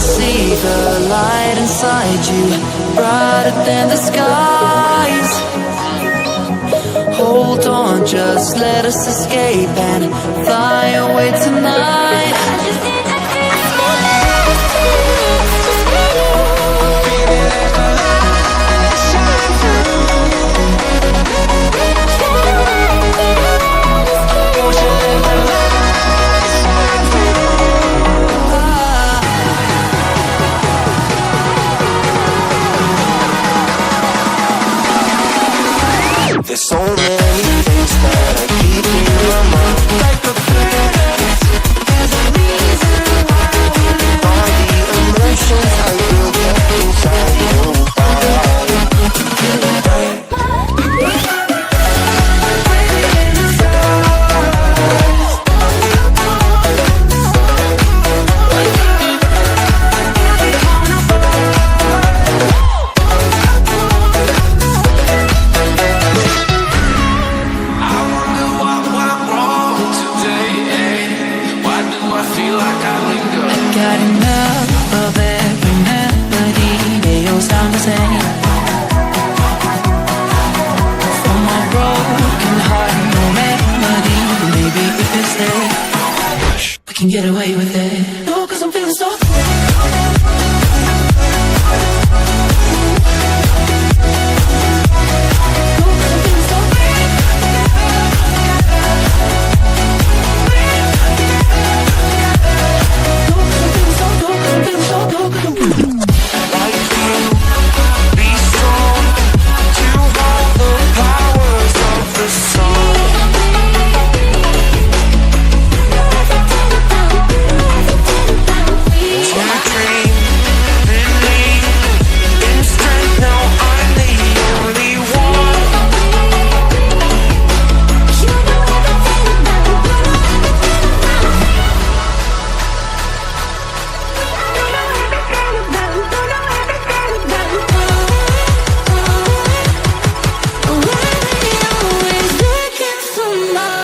see the light inside you, brighter than the skies. Hold on, just let us escape and fly away tonight. There's so many things that I keep in my mind, like a feeling. There's a reason why all the emotions I built up inside your body. Got enough of every melody, they all sound the same. For my broken heart, no remedy. Maybe if we stay, we can get away with